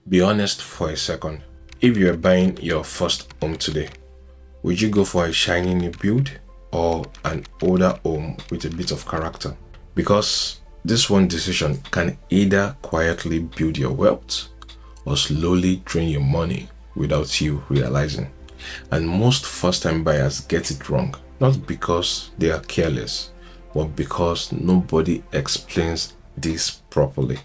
Be honest for a second. If you are buying your first home today, would you go for a shiny new build or an older home with a bit of character? Because this one decision can either quietly build your wealth or slowly drain your money without you realizing. And most first-time buyers get it wrong, not because they are careless, but because nobody explains this properly.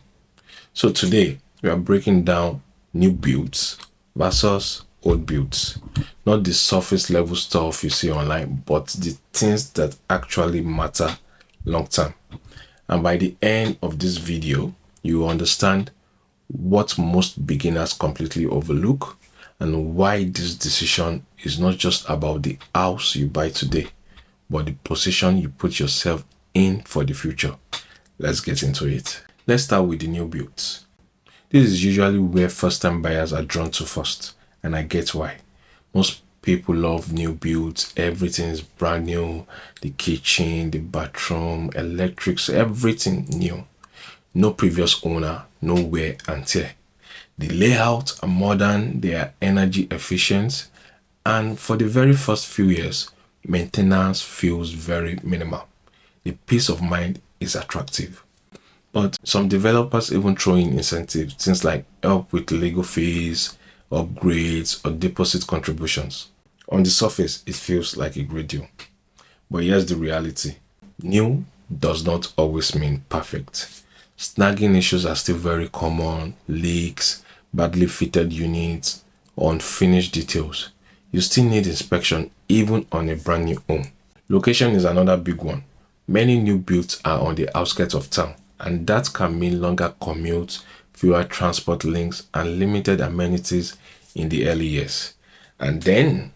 So today, we are breaking down new builds versus old builds. Not the surface level stuff you see online, but the things that actually matter long term. And by the end of this video, you will understand what most beginners completely overlook and why this decision is not just about the house you buy today, but the position you put yourself in for the future. Let's get into it. Let's start with the new builds. This is usually where first-time buyers are drawn to first, and I get why. Most people love new builds. Everything is brand new. The kitchen, the bathroom, electrics, everything new. No previous owner, no wear and tear. The layout are modern, they are energy efficient, and for the very first few years, maintenance feels very minimal. The peace of mind is attractive. But some developers even throw in incentives, things like help with legal fees, upgrades, or deposit contributions. On the surface, it feels like a great deal. But here's the reality. New does not always mean perfect. Snagging issues are still very common: leaks, badly fitted units, unfinished details. You still need inspection even on a brand new home. Location is another big one. Many new builds are on the outskirts of town, and that can mean longer commutes, fewer transport links, and limited amenities in the early years. And then,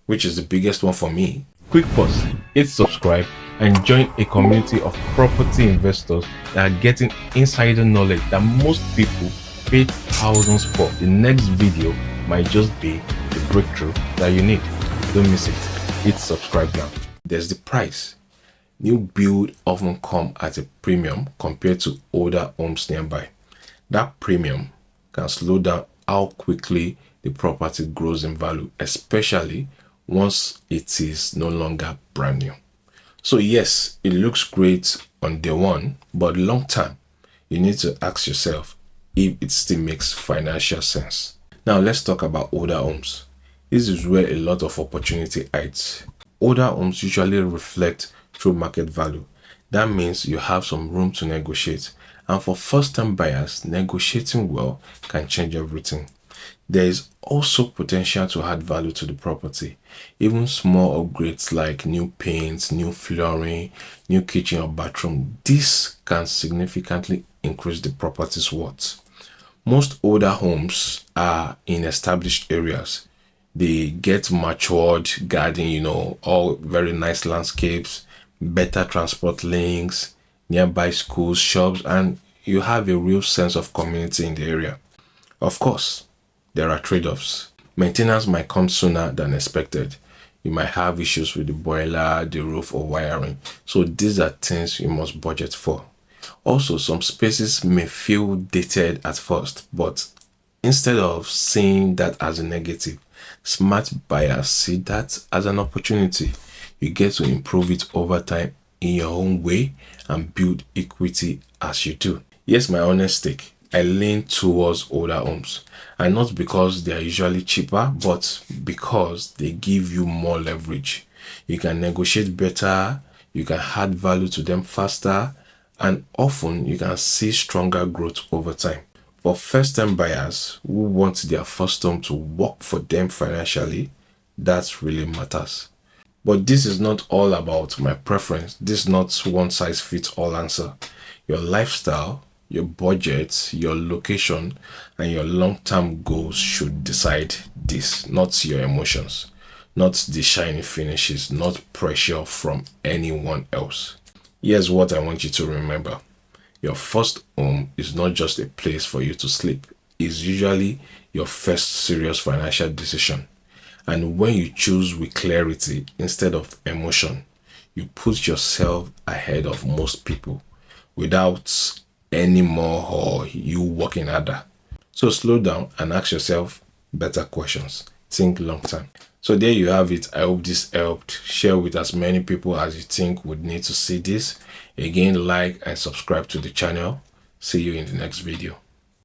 which is the biggest one for me, quick pause, hit subscribe, and join a community of property investors that are getting insider knowledge that most people pay thousands for. The next video might just be the breakthrough that you need. Don't miss it. Hit subscribe now. There's the price. New build often come at a premium compared to older homes nearby. That premium can slow down how quickly the property grows in value, especially once it is no longer brand new. So yes, it looks great on day one, but long term, you need to ask yourself if it still makes financial sense. Now let's talk about older homes. This is where a lot of opportunity hides. Older homes usually reflect true market value. That means you have some room to negotiate. And for first-time buyers, negotiating well can change everything. There is also potential to add value to the property. Even small upgrades like new paints, new flooring, new kitchen or bathroom, this can significantly increase the property's worth. Most older homes are in established areas. They get matured garden, all very nice landscapes, better transport links, nearby schools, shops, and you have a real sense of community in the area. Of course, there are trade-offs. Maintenance might come sooner than expected. You might have issues with the boiler, the roof, or wiring. So these are things you must budget for. Also, some spaces may feel dated at first, but instead of seeing that as a negative, smart buyers see that as an opportunity. You get to improve it over time in your own way and build equity as you do. Yes, my honest take, I lean towards older homes, and not because they are usually cheaper, but because they give you more leverage. You can negotiate better, you can add value to them faster, and often you can see stronger growth over time. For first-time buyers who want their first home to work for them financially, that really matters. But this is not all about my preference. This is not one size fits all answer. Your lifestyle, your budget, your location, and your long-term goals should decide this, not your emotions, not the shiny finishes, not pressure from anyone else. Here's what I want you to remember. Your first home is not just a place for you to sleep. It's usually your first serious financial decision. And when you choose with clarity instead of emotion, you put yourself ahead of most people without any more or you working harder. So slow down and ask yourself better questions. Think long term. So there you have it. I hope this helped. Share with as many people as you think would need to see this. Again, like and subscribe to the channel. See you in the next video.